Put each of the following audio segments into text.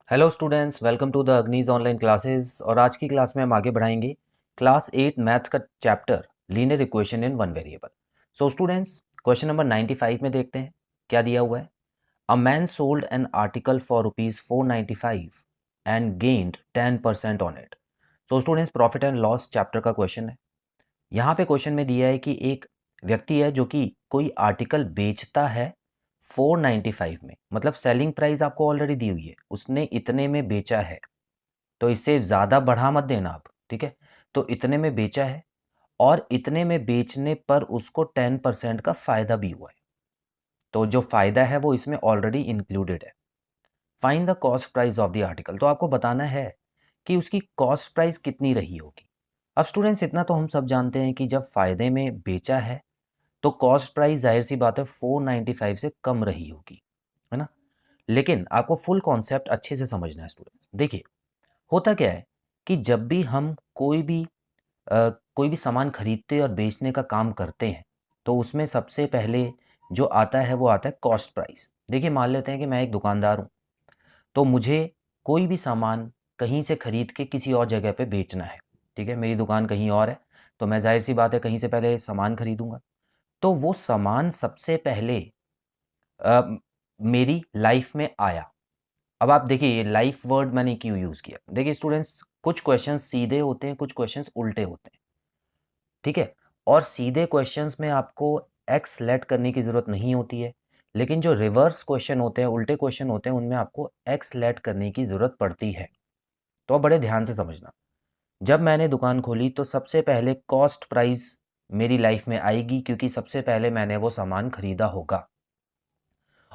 Hello students, welcome to the अग्निज online classes. और आज की क्लास में हम आगे बढ़ाएंगे क्लास 8 मैथ्स का chapter linear equation in one variable. So students, question number 95 में देखते हैं क्या दिया हुआ है। A man sold an article for ₹495 and gained 10% on it. So students, profit and loss chapter का क्वेश्चन है। यहाँ पे क्वेश्चन में दिया है कि एक व्यक्ति है जो कि कोई आर्टिकल बेचता है 495 में, मतलब सेलिंग प्राइस आपको ऑलरेडी दी हुई है, उसने इतने में बेचा है, तो इससे ज़्यादा बढ़ा मत देना आप, ठीक है। तो इतने में बेचा है और इतने में बेचने पर उसको 10% का फ़ायदा भी हुआ है, तो जो फ़ायदा है वो इसमें ऑलरेडी इंक्लूडेड है। Find the cost price of the article, तो आपको बताना है कि उसकी कॉस्ट प्राइस कितनी रही होगी। अब स्टूडेंट्स, इतना तो हम सब जानते हैं कि जब फ़ायदे में बेचा है तो कॉस्ट प्राइस जाहिर सी बात है 495 से कम रही होगी, है ना। लेकिन आपको फुल कॉन्सेप्ट अच्छे से समझना है स्टूडेंट्स। देखिए, होता क्या है कि जब भी हम कोई भी सामान खरीदते और बेचने का काम करते हैं, तो उसमें सबसे पहले जो आता है वो आता है कॉस्ट प्राइस। देखिए, मान लेते हैं कि मैं एक दुकानदार हूँ, तो मुझे कोई भी सामान कहीं से खरीद के किसी और जगह पे बेचना है, ठीक है। मेरी दुकान कहीं और है, तो मैं जाहिर सी बात है कहीं से पहले सामान खरीदूंगा। तो वो सामान सबसे पहले अ, मेरी लाइफ में आया। अब आप देखिए, ये लाइफ वर्ड मैंने क्यों यूज़ किया। देखिए स्टूडेंट्स, कुछ क्वेश्चंस सीधे होते हैं, कुछ क्वेश्चंस उल्टे होते हैं, ठीक है। और सीधे क्वेश्चंस में आपको एक्स लेट करने की ज़रूरत नहीं होती है, लेकिन जो रिवर्स क्वेश्चन होते हैं, उल्टे क्वेश्चन होते हैं, उनमें आपको एक्स लेट करने की ज़रूरत पड़ती है। तो आप बड़े ध्यान से समझना। जब मैंने दुकान खोली तो सबसे पहले कॉस्ट प्राइस मेरी लाइफ में आएगी, क्योंकि सबसे पहले मैंने वो सामान खरीदा होगा।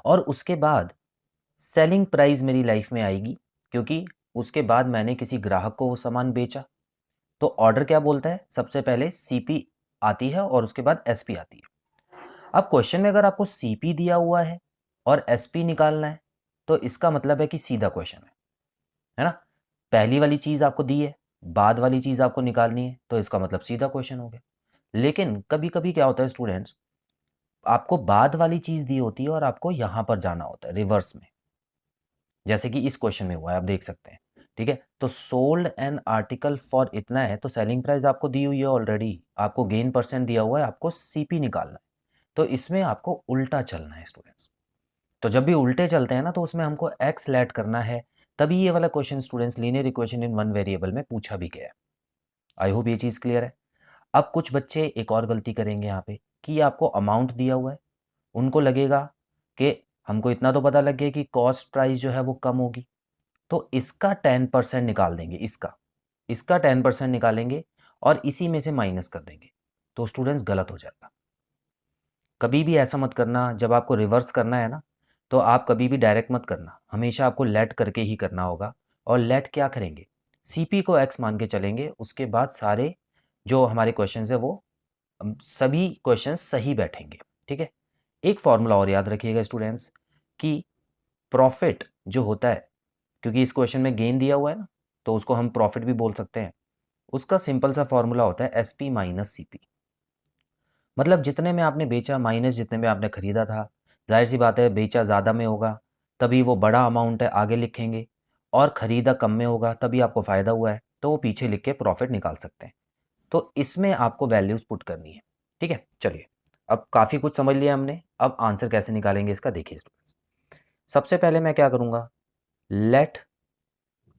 और उसके बाद सेलिंग प्राइस मेरी लाइफ में आएगी, क्योंकि उसके बाद मैंने किसी ग्राहक को वो सामान बेचा। तो ऑर्डर क्या बोलता है, सबसे पहले सीपी आती है और उसके बाद एसपी आती है। अब क्वेश्चन में अगर आपको सीपी दिया हुआ है और एसपी निकालना है, तो इसका मतलब है कि सीधा क्वेश्चन है ना। पहली वाली चीज़ आपको दी है, बाद वाली चीज़ आपको निकालनी है, तो इसका मतलब सीधा क्वेश्चन हो गया। लेकिन कभी कभी क्या होता है स्टूडेंट्स, आपको बाद वाली चीज़ दी होती है और आपको यहाँ पर जाना होता है रिवर्स में, जैसे कि इस क्वेश्चन में हुआ है, आप देख सकते हैं, ठीक है। तो सोल्ड एन आर्टिकल फॉर इतना है, तो सेलिंग प्राइस आपको दी हुई है ऑलरेडी, आपको गेन परसेंट दिया हुआ है, आपको सीपी निकालना है। तो इसमें आपको उल्टा चलना है स्टूडेंट्स। तो जब भी उल्टे चलते हैं ना, तो उसमें हमको एक्स लेट करना है। तभी ये वाला question students linear equation in one variable में पूछा भी गया है। आई होप ये चीज़ क्लियर है। अब कुछ बच्चे एक और गलती करेंगे यहाँ पे, कि आपको अमाउंट दिया हुआ है, उनको लगेगा कि हमको इतना तो पता लग गया कि कॉस्ट प्राइस जो है वो कम होगी, तो इसका 10% निकाल देंगे, इसका 10% निकालेंगे और इसी में से माइनस कर देंगे। तो स्टूडेंट्स, गलत हो जाएगा। कभी भी ऐसा मत करना। जब आपको रिवर्स करना है ना, तो आप कभी भी डायरेक्ट मत करना, हमेशा आपको लेट करके ही करना होगा। और लेट क्या करेंगे, सीपी को एक्स मान के चलेंगे, उसके बाद सारे जो हमारे क्वेश्चंस है वो सभी क्वेश्चंस सही बैठेंगे, ठीक है। एक फॉर्मूला और याद रखिएगा स्टूडेंट्स, कि प्रॉफिट जो होता है, क्योंकि इस क्वेश्चन में गेन दिया हुआ है ना, तो उसको हम प्रॉफिट भी बोल सकते हैं। उसका सिंपल सा फॉर्मूला होता है S P minus C P. मतलब जितने में आपने बेचा माइनस जितने में आपने खरीदा था। जाहिर सी बात है, बेचा ज़्यादा में होगा तभी वो बड़ा अमाउंट है आगे लिखेंगे, और ख़रीदा कम में होगा तभी आपको फ़ायदा हुआ है, तो वो पीछे लिख के प्रॉफिट निकाल सकते हैं। तो इसमें आपको वैल्यूज़ पुट करनी है, ठीक है। चलिए, अब काफ़ी कुछ समझ लिया हमने, अब आंसर कैसे निकालेंगे इसका देखिए स्टूडेंट्स। सबसे पहले मैं क्या करूँगा, let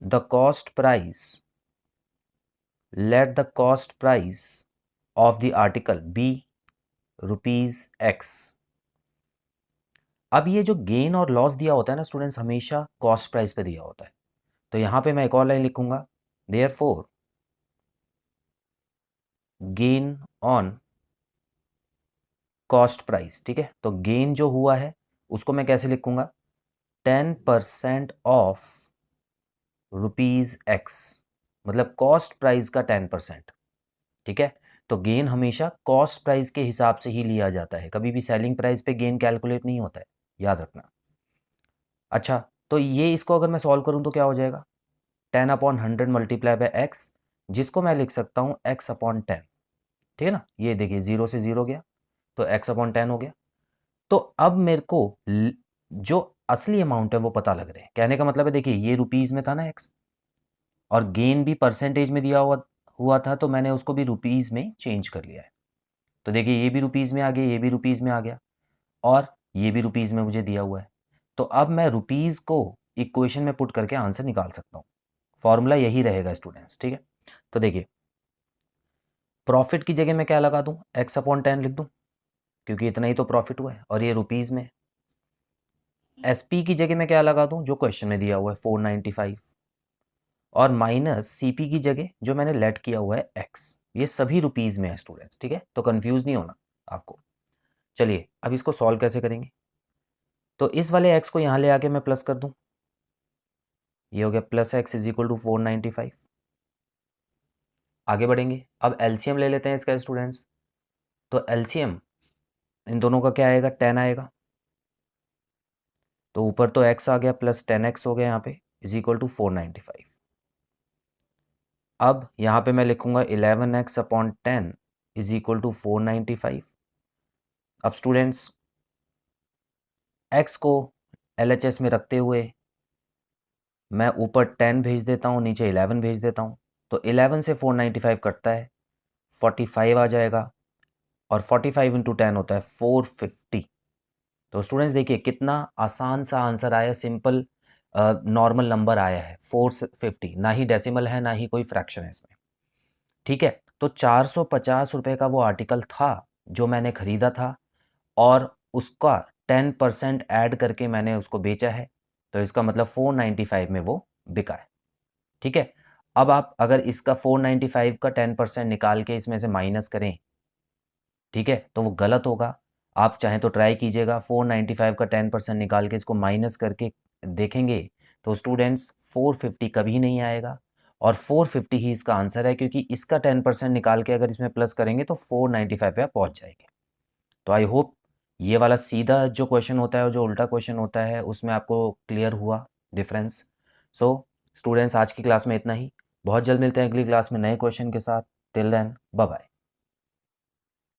the cost price let the cost price of the article be rupees x. अब ये जो गेन और लॉस दिया होता है ना स्टूडेंट्स, हमेशा कॉस्ट प्राइस पे दिया होता है। तो यहां पे मैं एक और लाइन लिखूंगा, therefore gain on cost price, ठीक है। तो गेन जो हुआ है उसको मैं कैसे लिखूंगा, 10% ऑफ रुपीज एक्स, मतलब कॉस्ट प्राइस का 10%, ठीक है। तो गेन हमेशा कॉस्ट प्राइस के हिसाब से ही लिया जाता है, कभी भी सेलिंग प्राइस पे गेन कैलकुलेट नहीं होता है, याद रखना। अच्छा, तो ये इसको अगर मैं सॉल्व करूं तो क्या हो जाएगा, 10/100 मल्टीप्लाई बाय एक्स, जिसको मैं लिख सकता हूं x/10, ठीक है ना। ये देखिए, 0 से 0 गया तो x/10 हो गया। तो अब मेरे को जो असली अमाउंट है वो पता लग रहे हैं। कहने का मतलब है देखिए ये रुपीज़ में था ना एक्स, और गेन भी परसेंटेज में दिया हुआ था, तो मैंने उसको भी रुपीज़ में चेंज कर लिया है। तो देखिए ये भी रुपीज़ में आ गया, ये भी रुपीज़ में आ गया, और ये भी रुपीज़ में मुझे दिया हुआ है। तो अब मैं रुपीज़ को इक्वेशन में पुट करके आंसर निकाल सकता हूँ। फॉर्मूला यही रहेगा स्टूडेंट्स, ठीक है। तो देखिए प्रॉफिट की जगह मैं क्या लगा दूँ, x/10 लिख दूँ, क्योंकि इतना ही तो प्रॉफिट हुआ है और ये रुपीज़ में। SP की जगह मैं क्या लगा दूँ, जो क्वेश्चन में दिया हुआ है 495, और माइनस CP की जगह जो मैंने लेट किया हुआ है x। ये सभी रुपीज़ में है स्टूडेंट्स, ठीक है, तो कंफ्यूज नहीं होना आपको। चलिए अब इसको सॉल्व कैसे करेंगे। तो इस वाले x को यहाँ ले आके मैं प्लस कर दूँ, ये हो गया plus x is equal to 495। आगे बढ़ेंगे, अब एलसीएम ले लेते हैं इसका स्टूडेंट्स। तो एलसीएम इन दोनों का क्या आएगा, 10 आएगा। तो ऊपर तो x आ गया प्लस 10x हो गया यहाँ पे, इज इक्वल टू 495। अब यहाँ पे मैं लिखूंगा 11x/10 इज इक्वल टू 495। अब स्टूडेंट्स x को LHS में रखते हुए मैं ऊपर 10 भेज देता हूँ, नीचे 11 भेज देता हूँ। तो 11 से 495 कटता है, 45 आ जाएगा, और 45 इंटू 10 होता है 450। तो स्टूडेंट्स देखिए कितना आसान सा आंसर आया, सिंपल नॉर्मल नंबर आया है 450, ना ही डेसिमल है ना ही कोई फ्रैक्शन है इसमें, ठीक है। तो 450 रुपये का वो आर्टिकल था जो मैंने खरीदा था, और उसका 10% ऐड करके मैंने उसको बेचा है, तो इसका मतलब 495 में वो बिका है, ठीक है। अब आप अगर इसका 495 का 10% निकाल के इसमें से माइनस करें, ठीक है, तो वो गलत होगा। आप चाहें तो ट्राई कीजिएगा, 495 का 10% निकाल के इसको माइनस करके देखेंगे, तो स्टूडेंट्स 450 कभी नहीं आएगा, और 450 ही इसका आंसर है, क्योंकि इसका 10% निकाल के अगर इसमें प्लस करेंगे तो 495 पे आप पहुँच जाएंगे। तो आई होप ये वाला सीधा जो क्वेश्चन होता है और जो उल्टा क्वेश्चन होता है उसमें आपको क्लियर हुआ डिफरेंस। सो स्टूडेंट्स आज की क्लास में इतना ही, बहुत जल्द मिलते हैं अगली क्लास में नए क्वेश्चन के साथ। Till then bye bye.